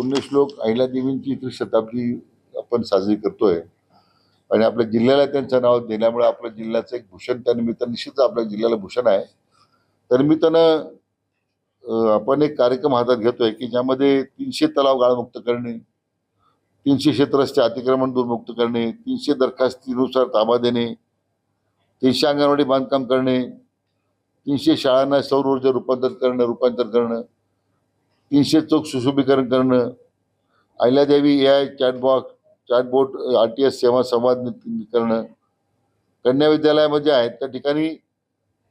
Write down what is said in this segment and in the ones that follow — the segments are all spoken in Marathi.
पुण्यश्लोक अहिल्यादेवींची त्रिशताब्दी आपण साजरी करतोय आणि आपल्या जिल्ह्याला त्यांचं नाव देण्यामुळे आपल्या जिल्ह्याचं एक भूषण त्यानिमित्तानं निश्चित आपल्या जिल्ह्याला भूषण आहे. त्यानिमित्तानं आपण एक कार्यक्रम हातात घेतोय की ज्यामध्ये 300 तलाव गाळमुक्त करणे, 300 क्षेत्ररस्ते अतिक्रमण दूरमुक्त करणे, 300 दरखास्तीनुसार ताबा देणे, 300 अंगणवाडी बांधकाम करणे, 300 शाळांना सौर ऊर्जा रूपांतर करणं, 300 चौक सुशोभीकरण करणं, अहिल्यादेवी AI चॅटबोट RTS सेवा संवाद करणं, कन्या विद्यालयामध्ये आहेत त्या ठिकाणी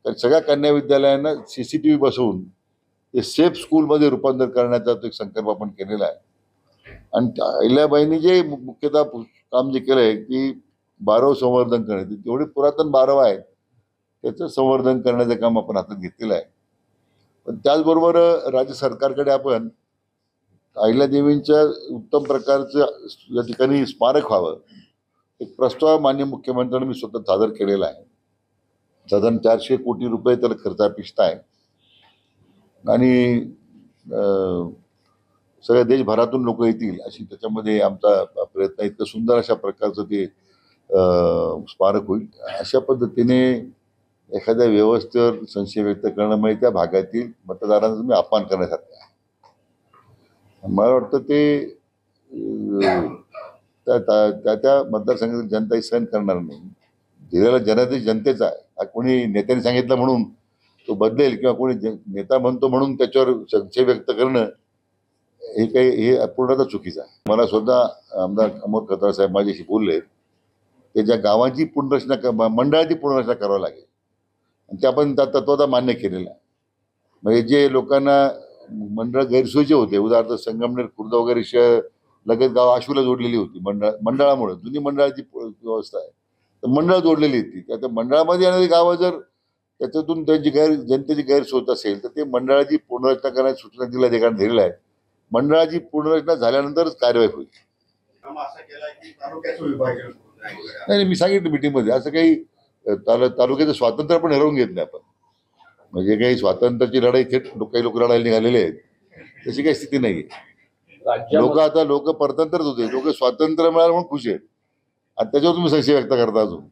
सगळ्या कन्या विद्यालयांना CCTV बसवून ते सेफ स्कूलमध्ये रूपांतर करण्याचा एक संकल्प आपण केलेला आहे. आणि अहिल्याबाईंनी जे मुख्यतः काम जे केलं आहे की बारव संवर्धन करणे, तेवढे पुरातन बारव आहेत त्याचं संवर्धन करण्याचं काम आपण हातात घेतलेलं आहे. पण त्याचबरोबर राज्य सरकारकडे आपण अहिल्यादेवींच्या उत्तम प्रकारचं या ठिकाणी स्मारक व्हावं एक प्रस्ताव माननीय मुख्यमंत्र्यांनी मी स्वतः सादर केलेला आहे. साधारण 400 कोटी रुपये त्याला खर्च अपेक्षित आहे आणि सगळ्या देशभरातून लोक येतील अशी त्याच्यामध्ये आमचा प्रयत्न. इतकं सुंदर अशा प्रकारचं ते स्मारक होईल. अशा पद्धतीने एखाद्या व्यवस्थेवर संशय व्यक्त करणं म्हणजे त्या भागातील मतदारांचं मी अपमान करण्यासारखं आहे. मला वाटतं ते त्या मतदारसंघातील जनता सहन करणार नाही. दिलेला जनादेश जनतेचा आहे. कोणी नेत्याने सांगितलं म्हणून तो बदलेल किंवा कोणी नेता म्हणतो म्हणून त्याच्यावर संशय व्यक्त करणं हे पूर्णतः चुकीचं आहे. मला सुद्धा आमदार अमोल खताळ साहेब माझ्याशी बोलले की ज्या गावांची पुनर्रचना मंडळाची पुनर्रचना करावी लागेल आणि ते आपण त्या तत्वाचा मान्य केलेला आहे. म्हणजे जे लोकांना मंडळ गैरसोयीचे होते, उदाहरणार्थ संगमनेर खुर्द वगैरे लगेच गाव आशूला जोडलेली होती मंडळामुळे जुनी मंडळाची व्यवस्था आहे तर मंडळ जोडलेली होती. त्या मंडळामध्ये येणारी गावं जर त्याच्यातून त्यांची जनतेची गैरसोय होत असेल तर ते मंडळाची पुनर्रचना करण्याची सूचना जिल्हाधिकाऱ्यांनी दिलेल्या आहेत. मंडळाची पुनर्रचना झाल्यानंतरच कार्यवाही होईल. नाही, मी सांगितलं मीटिंगमध्ये असं काही तालुक्याचं स्वातंत्र्य पण हरवून घेत नाही आपण. म्हणजे काही स्वातंत्र्याची लढाई थेट काही लोक लढायला निघालेले आहेत तशी काही स्थिती नाही. लोक परतंत्रच होते, लोक स्वातंत्र्य मिळालं म्हणून खुश आहेत आणि त्याच्यावर तुम्ही संशय व्यक्त करता. अजून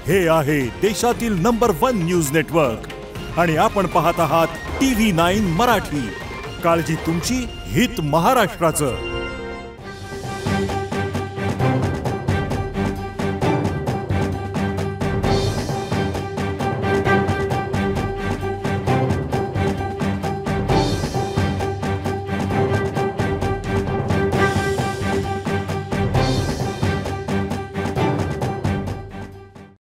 हे आहे देशातील नंबर 1 न्यूज नेटवर्क आणि आपण पाहत आहात TV9 मराठी. काळजी तुमची, हित महाराष्ट्राचं.